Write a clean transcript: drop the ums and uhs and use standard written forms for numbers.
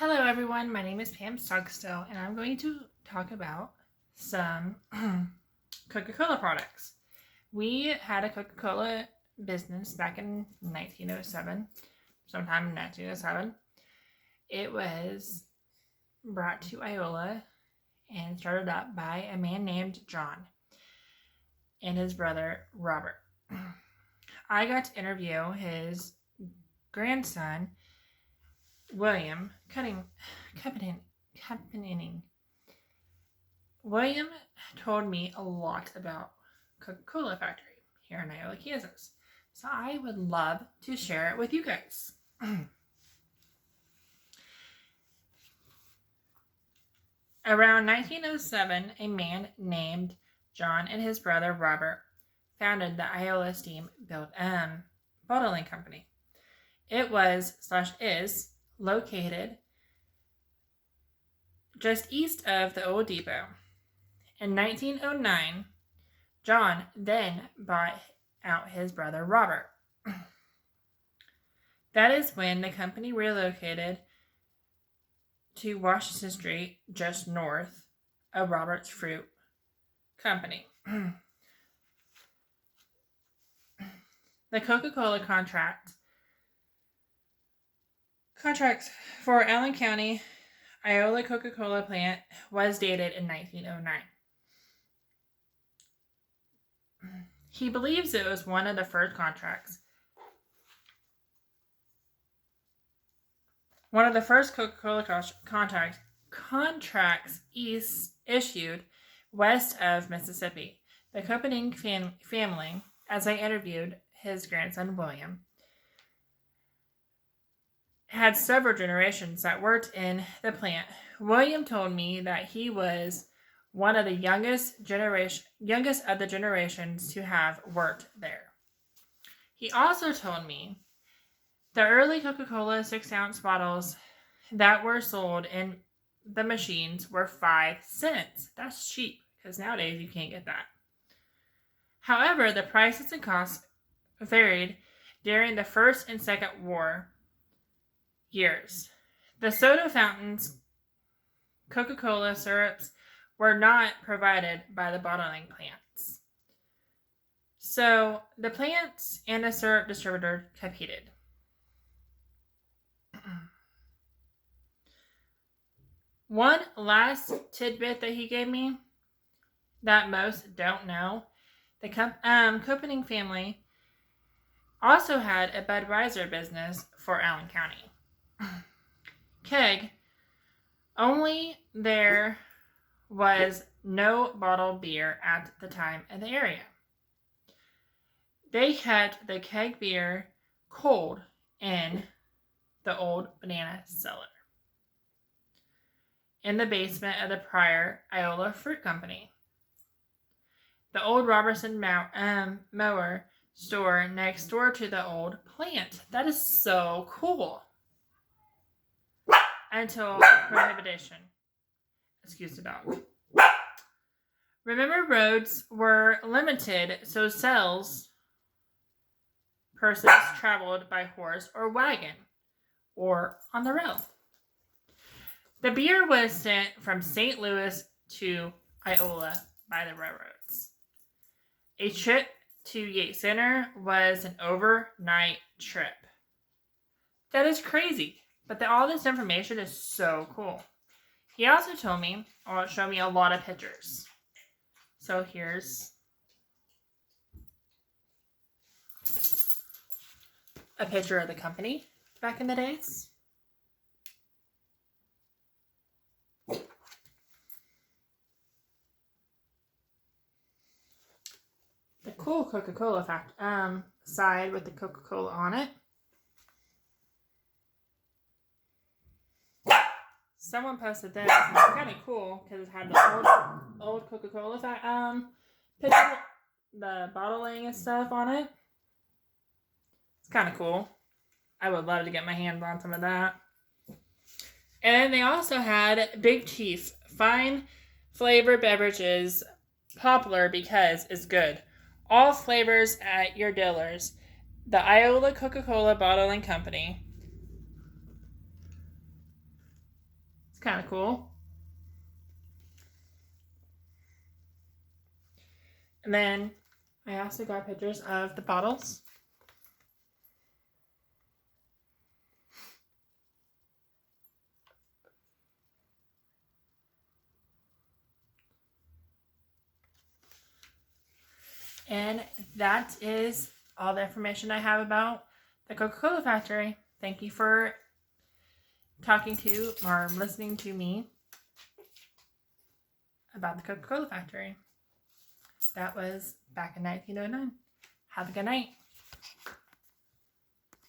Hello everyone, my name is Pam Stugstill and I'm going to talk about some Coca-Cola products. We had a Coca-Cola business back in 1907, sometime in 1907. It was brought to Iola and started up by a man named John and his brother Robert. I got to interview his grandson William William told me a lot about Coca-Cola factory here in Iola, Kansas. So I would love to share it with you guys. Around 1907, a man named John and his brother Robert founded the Iola Steam Bottling Company. It was/is located just east of the old depot. In 1909, John then bought out his brother Robert. That is when the company relocated to Washington Street, just north of Robert's Fruit Company. The Coca-Cola contracts for Allen County, Iola Coca-Cola plant was dated in 1909. He believes it was one of the first contracts. One of the first Coca-Cola contracts issued west of Mississippi. The Copenhagen family, as I interviewed his grandson William, had several generations that worked in the plant. William told me that he was one of the youngest of the generations to have worked there. He also told me the early Coca-Cola 6-ounce bottles that were sold in the machines were 5 cents. That's cheap, because nowadays you can't get that. However, the prices and costs varied during the First and Second War years. The soda fountains, Coca-Cola syrups were not provided by the bottling plants. So the plants and the syrup distributor competed. One last tidbit that he gave me that most don't know, the Copenhagen family also had a Budweiser business for Allen County. Keg, only there was no bottled beer at the time in the area. They kept the keg beer cold in the old banana cellar in the basement of the prior Iola Fruit Company. The old Robertson mower store next door to the old plant. That is so cool. Until prohibition. Excuse the dog. Remember, roads were limited, so persons traveled by horse or wagon or on the road. The beer was sent from St. Louis to Iola by the railroads. A trip to Yates Center was an overnight trip. That is crazy. But all this information is so cool. He also told me, or showed me a lot of pictures. So here's a picture of the company back in the days. The cool Coca-Cola side with the Coca-Cola on it. Someone posted this, and it's kind of cool because it had the old Coca-Cola picture, the bottling and stuff on it. It's kind of cool. I would love to get my hands on some of that. And then they also had Big Chief, fine flavor beverages, popular because it's good. All flavors at your dealers. The Iola Coca-Cola Bottling Company. kind of cool. And then I also got pictures of the bottles. And that is all the information I have about the Coca-Cola factory. Thank you for talking to or listening to me about the Coca-Cola factory. That was back in 1909. Have a good night.